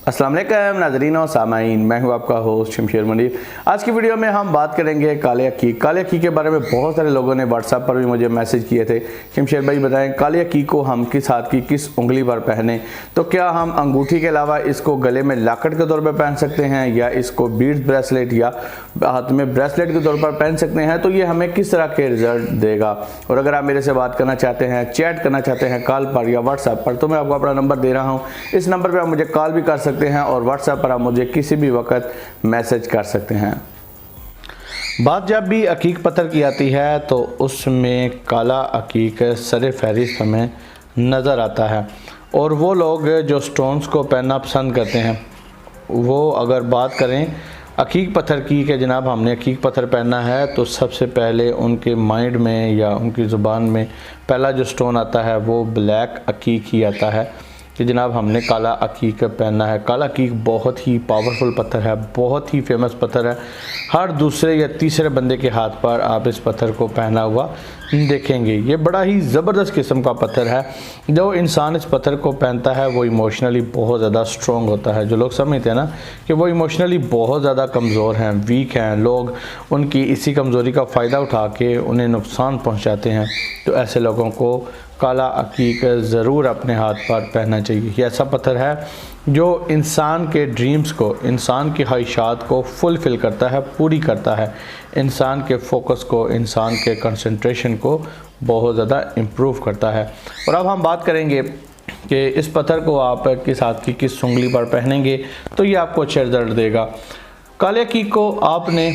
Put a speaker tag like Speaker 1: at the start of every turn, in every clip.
Speaker 1: अस्सलाम वालेकुम नाज़रीन और सामाईन, मैं हूं आपका होस्ट शमशेर मुनीर। आज की वीडियो में हम बात करेंगे काले अकीक। काले अकीक के बारे में बहुत सारे लोगों ने व्हाट्सएप पर भी मुझे मैसेज किए थे, शमशेर भाई बताएं काले अकीक को हम किस हाथ की किस उंगली पर पहने। तो क्या हम अंगूठी के अलावा इसको गले में लॉकेट के तौर पर पहन सकते हैं या इसको बीड्स ब्रेसलेट या हाथ में ब्रेसलेट के तौर पर पहन सकते हैं, तो ये हमें किस तरह के रिजल्ट देगा। और अगर आप मेरे से बात करना चाहते हैं, चैट करना चाहते हैं कॉल पर या व्हाट्सएप पर, तो मैं आपको अपना नंबर दे रहा हूँ। इस नंबर पर आप मुझे कॉल भी कर सकते हैं और व्हाट्सएप पर आप मुझे किसी भी वक्त मैसेज कर सकते हैं। बात जब भी अकीक पत्थर की आती है तो उसमें काला अकीक सर फहरिस्त हमें नज़र आता है। और वो लोग जो स्टोन्स को पहनना पसंद करते हैं, वो अगर बात करें अकीक पत्थर की कि जनाब हमने अकीक पत्थर पहनना है, तो सबसे पहले उनके माइंड में या उनकी ज़ुबान में पहला जो स्टोन आता है वो ब्लैक अकीक ही आता है कि जनाब हमने काला अकीक पहनना है। काला अकीक बहुत ही पावरफुल पत्थर है, बहुत ही फेमस पत्थर है। हर दूसरे या तीसरे बंदे के हाथ पर आप इस पत्थर को पहना हुआ देखेंगे। ये बड़ा ही ज़बरदस्त किस्म का पत्थर है। जो इंसान इस पत्थर को पहनता है वो इमोशनली बहुत ज़्यादा स्ट्रॉन्ग होता है। जो लोग समझते हैं ना कि वो इमोशनली बहुत ज़्यादा कमज़ोर हैं, वीक हैं, लोग उनकी इसी कमज़ोरी का फ़ायदा उठा के उन्हें नुकसान पहुँचाते हैं, तो ऐसे लोगों को काला अकीक ज़रूर अपने हाथ पर पहनना चाहिए। ये ऐसा पत्थर है जो इंसान के ड्रीम्स को, इंसान की ख्वाहिशात को फुलफ़िल करता है, पूरी करता है, इंसान के फोकस को, इंसान के कंसंट्रेशन को बहुत ज़्यादा इम्प्रूव करता है। और अब हम बात करेंगे कि इस पत्थर को आप किस हाथ की किस उंगली पर पहनेंगे तो ये आपको अच्छे रिजल्ट देगा। काले अकीक को आपने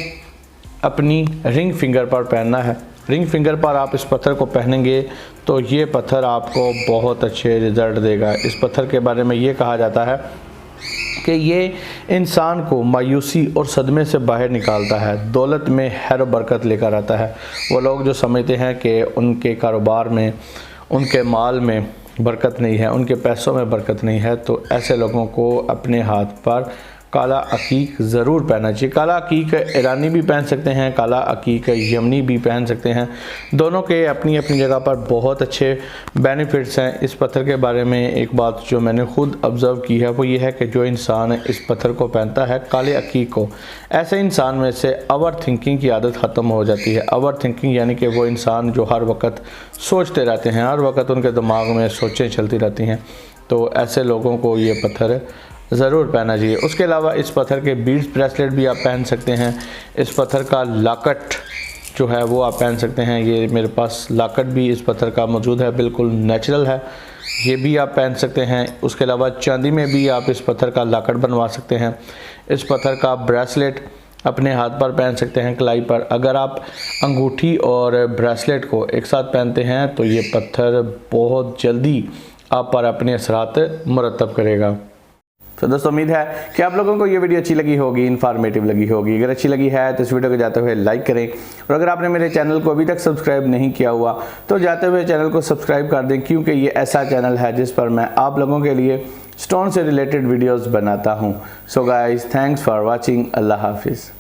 Speaker 1: अपनी रिंग फिंगर पर पहनना है। रिंग फिंगर पर आप इस पत्थर को पहनेंगे तो ये पत्थर आपको बहुत अच्छे रिज़ल्ट देगा। इस पत्थर के बारे में ये कहा जाता है कि ये इंसान को मायूसी और सदमे से बाहर निकालता है, दौलत में खैर बरकत लेकर आता है। वो लोग जो समझते हैं कि उनके कारोबार में, उनके माल में बरकत नहीं है, उनके पैसों में बरकत नहीं है, तो ऐसे लोगों को अपने हाथ पर काला अकीक ज़रूर पहनना चाहिए। काला अकीक ईरानी भी पहन सकते हैं, काला अकीक यमनी भी पहन सकते हैं। दोनों के अपनी अपनी जगह पर बहुत अच्छे बेनिफिट्स हैं। इस पत्थर के बारे में एक बात जो मैंने खुद ऑब्ज़र्व की है वो ये है कि जो इंसान इस पत्थर को पहनता है काले अकीक को, ऐसे इंसान में से ओवर थिंकिंग की आदत ख़त्म हो जाती है। ओवर थिंकिंग यानी कि वो इंसान जो हर वक्त सोचते रहते हैं, हर वक्त उनके दिमाग में सोचें चलती रहती हैं, तो ऐसे लोगों को ये पत्थर ज़रूर पहनना चाहिए। उसके अलावा इस पत्थर के बीड्स ब्रेसलेट भी आप पहन सकते हैं। इस पत्थर का लॉकेट जो है वो आप पहन सकते हैं। ये मेरे पास लॉकेट भी इस पत्थर का मौजूद है, बिल्कुल नेचुरल है, ये भी आप पहन सकते हैं। उसके अलावा चांदी में भी आप इस पत्थर का लॉकेट बनवा सकते हैं। इस पत्थर का ब्रेसलेट अपने हाथ पर पहन सकते हैं, कलाई पर। अगर आप अंगूठी और ब्रेसलेट को एक साथ पहनते हैं तो ये पत्थर बहुत जल्दी आप पर अपने असरात मुरतब करेगा। तो दोस्तों उम्मीद है कि आप लोगों को ये वीडियो अच्छी लगी होगी, इन्फॉर्मेटिव लगी होगी। अगर अच्छी लगी है तो इस वीडियो को जाते हुए लाइक करें, और अगर आपने मेरे चैनल को अभी तक सब्सक्राइब नहीं किया हुआ तो जाते हुए चैनल को सब्सक्राइब कर दें, क्योंकि ये ऐसा चैनल है जिस पर मैं आप लोगों के लिए स्टोन से रिलेटेड वीडियोज़ बनाता हूँ। So guys, thanks for watching. Allah हाफिज़।